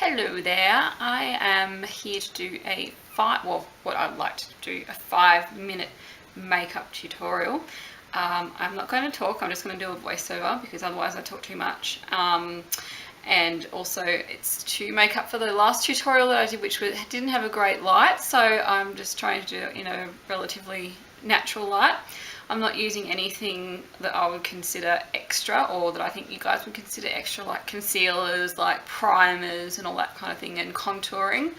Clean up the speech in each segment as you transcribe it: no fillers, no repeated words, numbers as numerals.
Hello there, I am here to do what I'd like to do, a 5-minute makeup tutorial. I'm not going to talk, I'm just going to do a voiceover because otherwise I talk too much. And also it's to make up for the last tutorial that I did, which didn't have a great light, so I'm just trying to do it in a relatively natural light. I'm not using anything that I would consider extra, or that I think you guys would consider extra, like concealers, like primers and all that kind of thing, and contouring.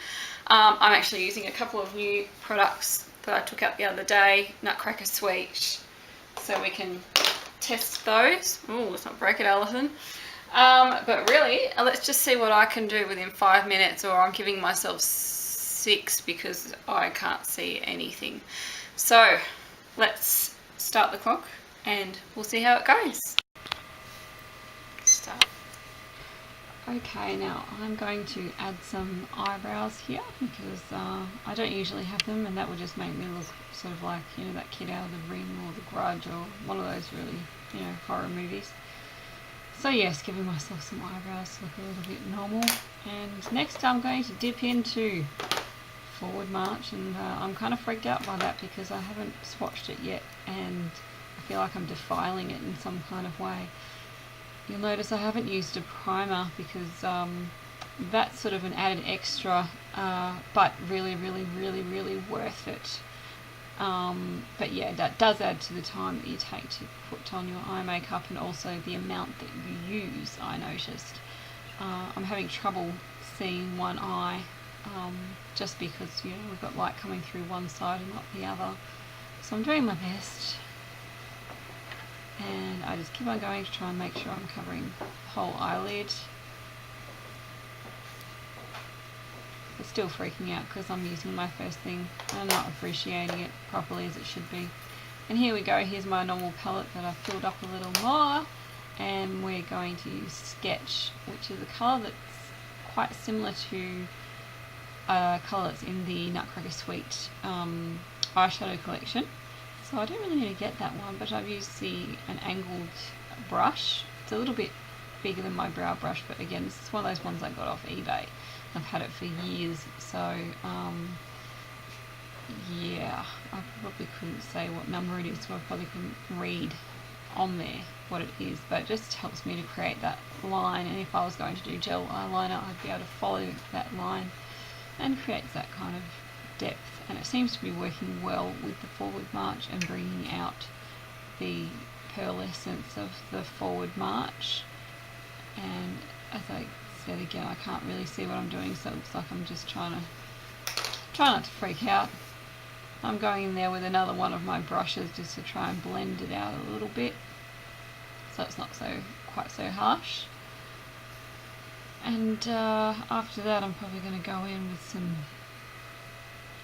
I'm actually using a couple of new products that I took out the other day, Nutcracker Sweet, so we can test those. Oh, let's not break it, Allison. But really, let's just see what I can do within 5 minutes, or I'm giving myself 6 because I can't see anything. So let's start the clock and we'll see how it goes. Start. Okay, now I'm going to add some eyebrows here because I don't usually have them, and that would just make me look sort of like, you know, that kid out of The Ring or The Grudge or one of those really, you know, horror movies. So yes, giving myself some eyebrows to look a little bit normal. And next I'm going to dip into Forward March, and I'm kind of freaked out by that because I haven't swatched it yet and I feel like I'm defiling it in some kind of way. You'll notice I haven't used a primer because that's sort of an added extra, but really worth it. But yeah, that does add to the time that you take to put on your eye makeup, and also the amount that you use, I noticed. I'm having trouble seeing one eye, just because, you know, we've got light coming through one side and not the other. So I'm doing my best, and I just keep on going to try and make sure I'm covering the whole eyelid. But still freaking out because I'm using my first thing and not appreciating it properly as it should be. And here we go, here's my normal palette that I've filled up a little more, and we're going to use Sketch, which is a colour that's quite similar to a colour that's in the Nutcracker Sweet eyeshadow collection. So I don't really need to get that one, but I've used an angled brush. It's a little bit bigger than my brow brush, but again, this is one of those ones I got off eBay. I've had it for years, so yeah, I probably couldn't say what number it is, so I probably couldn't read on there what it is, but it just helps me to create that line, and if I was going to do gel eyeliner, I'd be able to follow that line and creates that kind of depth. And it seems to be working well with the Forward March and bringing out the pearlescence of the Forward March. And as I said again, I can't really see what I'm doing, so it looks like I'm just try not to freak out. I'm going in there with another one of my brushes just to try and blend it out a little bit, so it's not quite so harsh. And after that, I'm probably going to go in with some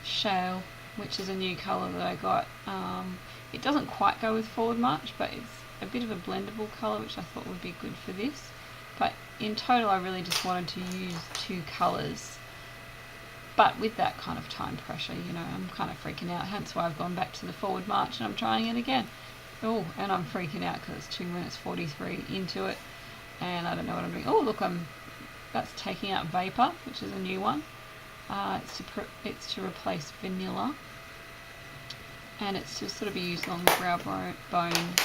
Shale, which is a new colour that I got. It doesn't quite go with Forward March, but it's a bit of a blendable colour, which I thought would be good for this. But in total, I really just wanted to use 2 colours, but with that kind of time pressure, you know, I'm kind of freaking out, hence why I've gone back to the Forward March and I'm trying it again. Oh, and I'm freaking out because it's 2 minutes 43 into it and I don't know what I'm doing. Oh, look, that's taking out Vapor, which is a new one. It's to replace Vanilla, and it's to sort of be used along the brow bone.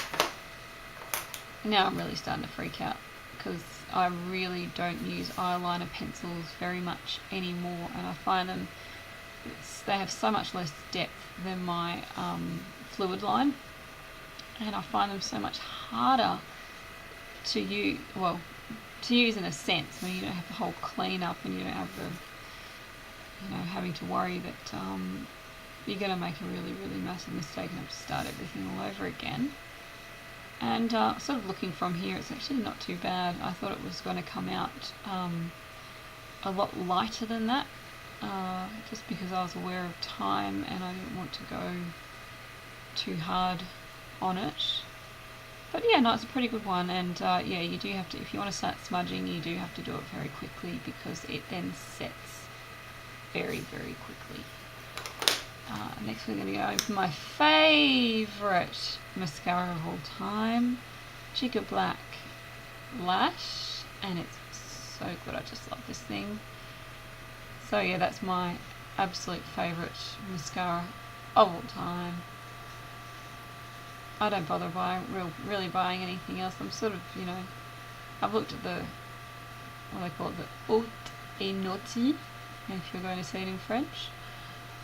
Now I'm really starting to freak out because I really don't use eyeliner pencils very much anymore, and I find them, they have so much less depth than my fluid line, and I find them so much harder to use, in a sense, when you don't have the whole clean up and you don't have the, you know, having to worry that you're going to make a really massive mistake and have to start everything all over again. And sort of looking from here, it's actually not too bad. I thought it was going to come out a lot lighter than that, just because I was aware of time and I didn't want to go too hard on it. But yeah, no, it's a pretty good one, and yeah, you do have to, if you want to start smudging, you do have to do it very quickly because it then sets very quickly. Next we're going to go in for my favourite mascara of all time, Chica Black Lash, and it's so good. I just love this thing. So yeah, that's my absolute favourite mascara of all time. I don't bother really buying anything else. I'm sort of, you know, I've looked at the, what they call it, the haute et naughty, if you're going to say it in French.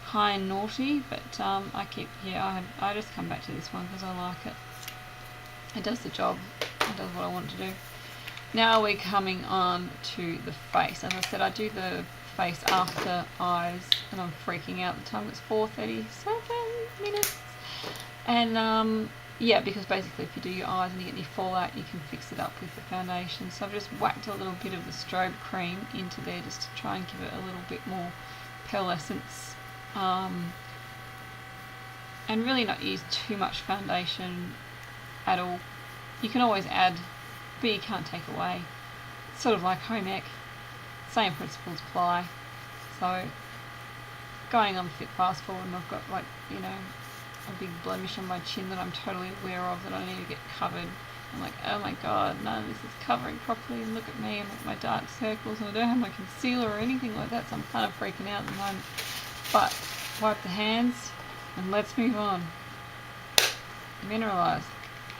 High and naughty, but I just come back to this one because I like it. It does the job. It does what I want to do. Now we're coming on to the face. As I said, I do the face after eyes, and I'm freaking out. The time it's 4:37 minutes, and yeah, because basically if you do your eyes and you get any fallout, you can fix it up with the foundation. So I've just whacked a little bit of the strobe cream into there just to try and give it a little bit more pearlescence, and really not use too much foundation at all. You can always add, but you can't take away. It's sort of like home ec, same principles apply. So going on fit fast forward, and I've got, like, you know, a big blemish on my chin that I'm totally aware of that I need to get covered. I'm like, oh my god, none of this is covering properly, and look at me, and look at my dark circles, and I don't have my concealer or anything like that, so I'm kind of freaking out at the moment. But wipe the hands and let's move on. Mineralize.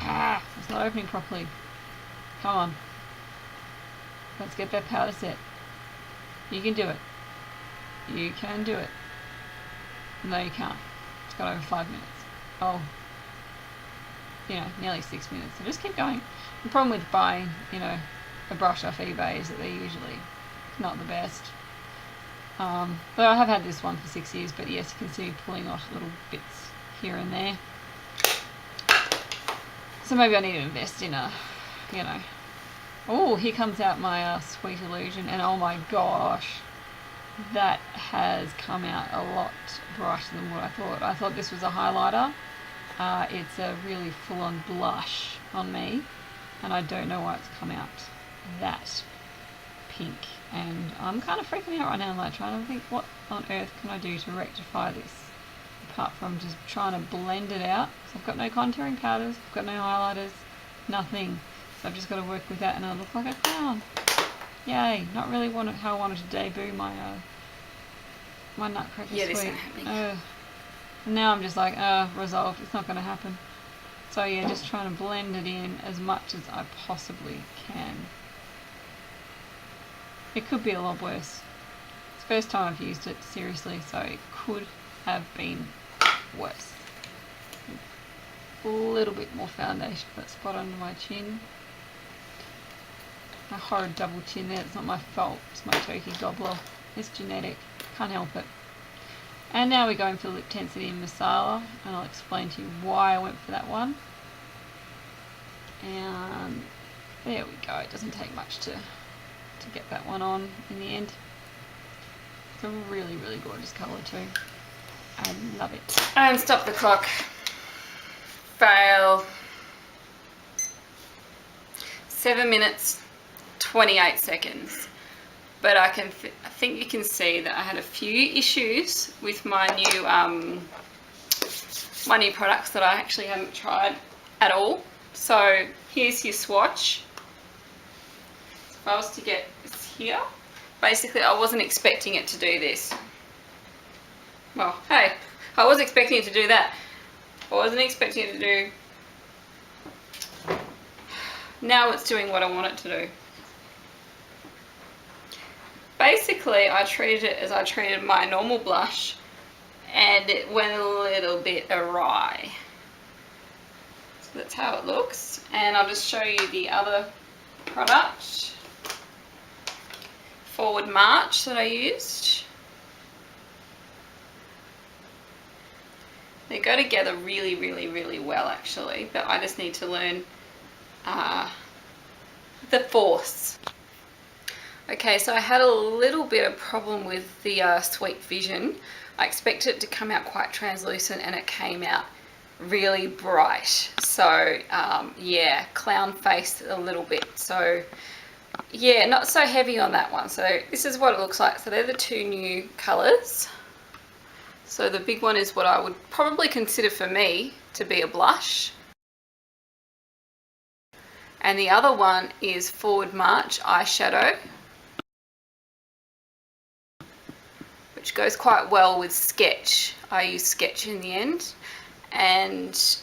It's not opening properly. Come on. Let's get that powder set. You can do it. You can do it. No, you can't. It's got over 5 minutes. Oh. You know, nearly 6 minutes. So just keep going. The problem with buying, you know, a brush off eBay is that they're usually not the best. But I have had this one for 6 years, but yes, you can see me pulling off little bits here and there. So maybe I need to invest in a, you know. Oh, here comes out my Sweet Illusion, and oh my gosh, that has come out a lot brighter than what I thought. I thought this was a highlighter. It's a really full-on blush on me, and I don't know why it's come out that pink. And I'm kind of freaking out right now. I'm like trying to think, what on earth can I do to rectify this, apart from just trying to blend it out. So I've got no contouring powders, I've got no highlighters, nothing. So I've just got to work with that, and I look like a clown. Yay! Not really how I wanted to debut my my Nutcracker Sweet. This isn't happening. Now I'm just like, resolved. It's not going to happen. So yeah, just trying to blend it in as much as I possibly can. It could be a lot worse. It's the first time I've used it seriously, so it could have been worse. A little bit more foundation for that spot under my chin. My horrid double chin there, it's not my fault, it's my turkey gobbler. It's genetic, can't help it. And now we're going for lip tensity and masala, and I'll explain to you why I went for that one. And there we go, it doesn't take much to get that one on in the end. It's a really, really gorgeous colour too. I love it. And stop the clock. Fail. 7 minutes, 28 seconds. But I think you can see that I had a few issues with my new products that I actually haven't tried at all. So here's your swatch. If I was to get this here, basically I wasn't expecting it to do this. Well, hey, I was expecting it to do that. I wasn't expecting it to do. Now it's doing what I want it to do. Basically, I treated it as I treated my normal blush, and it went a little bit awry. So that's how it looks. And I'll just show you the other product, Forward March, that I used. They go together really, really, really well actually, but I just need to learn the force. Okay, so I had a little bit of problem with the Sweet Vision. I expected it to come out quite translucent, and it came out really bright. So yeah, clown face a little bit. So yeah, not so heavy on that one. So this is what it looks like. So they're the two new colours. So the big one is what I would probably consider for me to be a blush. And the other one is Forward March eyeshadow. which goes quite well with sketch. I use sketch in the end, and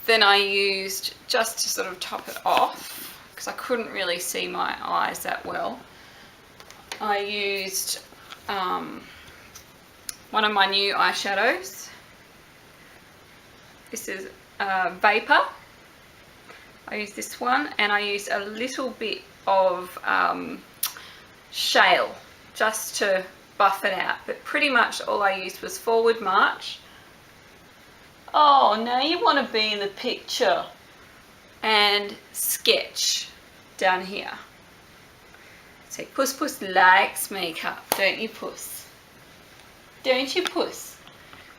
then I used, just to sort of top it off, because I couldn't really see my eyes that well, I used one of my new eyeshadows. This is Vapor. I used this one, and I used a little bit of Shale just to buff it out, but pretty much all I used was Forward March. Oh, now you want to be in the picture. And Sketch down here. So Puss Puss likes makeup, don't you, Puss? Don't you, Puss?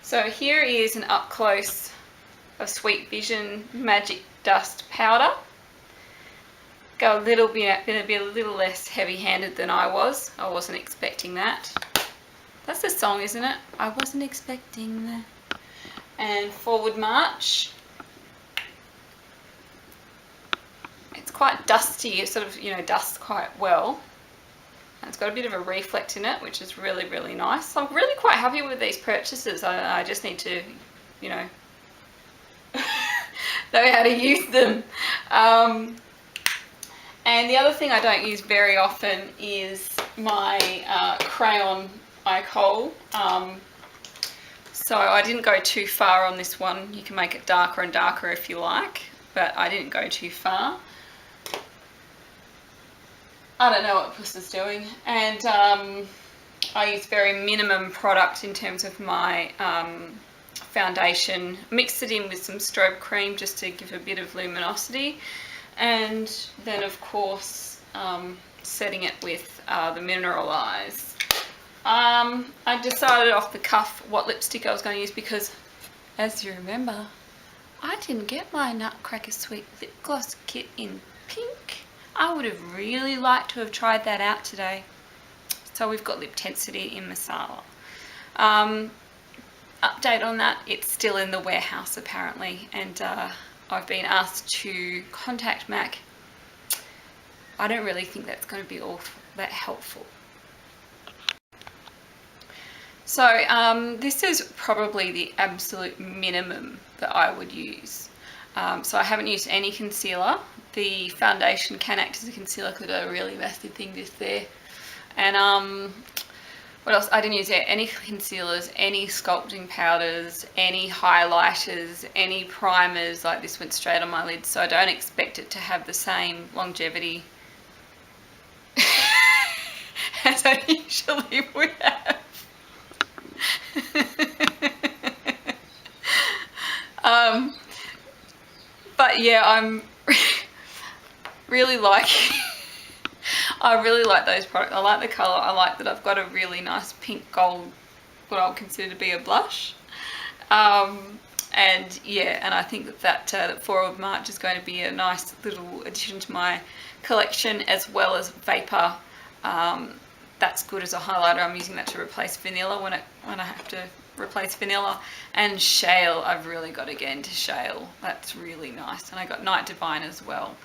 So here is an up close of Sweet Vision Magic Dust Powder. Go a little bit, gonna be a little less heavy-handed than I was. I wasn't expecting that. That's the song, isn't it? I wasn't expecting that. And Forward March. It's quite dusty. It sort of, you know, dusts quite well. And it's got a bit of a reflect in it, which is really, really nice. So I'm really quite happy with these purchases. I just need to, you know, know how to use them. And the other thing I don't use very often is my crayon eye kohl. So I didn't go too far on this one. You can make it darker and darker if you like, but I didn't go too far. I don't know what Puss is doing. And I use very minimum product in terms of my foundation. Mixed it in with some strobe cream just to give a bit of luminosity. And then, of course, setting it with the Mineralize. I decided off the cuff what lipstick I was going to use because, as you remember, I didn't get my Nutcracker Sweet lip gloss kit in pink. I would have really liked to have tried that out today. So we've got Lip Tensity in Masala. Update on that, it's still in the warehouse apparently, and I've been asked to contact MAC. I don't really think that's going to be all that helpful. So this is probably the absolute minimum that I would use. So I haven't used any concealer. The foundation can act as a concealer because I've got a really messy thing just there. And what else? I didn't use any concealers, any sculpting powders, any highlighters, any primers. Like this went straight on my lid, so I don't expect it to have the same longevity as I usually would have. But yeah, I'm really liking I really like those products. I like the colour. I like that I've got a really nice pink gold, what I would consider to be a blush. And yeah, and I think that Forward March is going to be a nice little addition to my collection, as well as Vapor. That's good as a highlighter. I'm using that to replace vanilla when I have to replace vanilla. And Shale, I've really got to get into Shale. That's really nice. And I got Night Divine as well.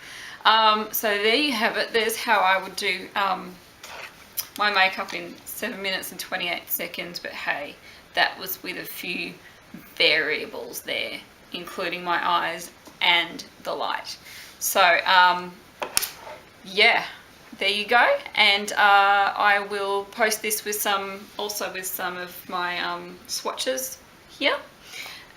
So there you have it. There's how I would do my makeup in 7 minutes and 28 seconds. But hey, that was with a few variables there, including my eyes and the light. So yeah, there you go. And I will post this with some of my swatches here.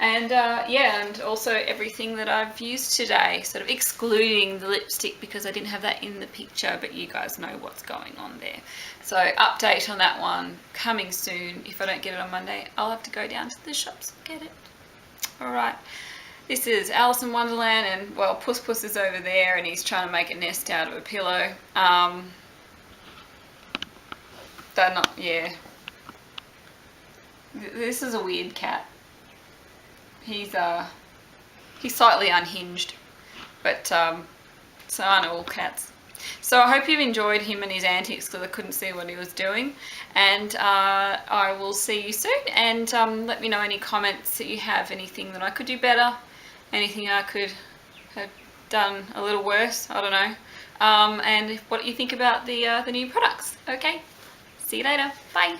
And yeah, and also everything that I've used today, sort of excluding the lipstick because I didn't have that in the picture, but you guys know what's going on there. So update on that one coming soon. If I don't get it on Monday, I'll have to go down to the shops and get it. All right, this is AllisonWonderland, and well, Puss Puss is over there and he's trying to make a nest out of a pillow. They're not, yeah. This is a weird cat. He's slightly unhinged, but so aren't all cats. So I hope you've enjoyed him and his antics because I couldn't see what he was doing. And I will see you soon. And let me know any comments that you have, anything that I could do better, anything I could have done a little worse, I don't know. And what you think about the new products. Okay, see you later. Bye.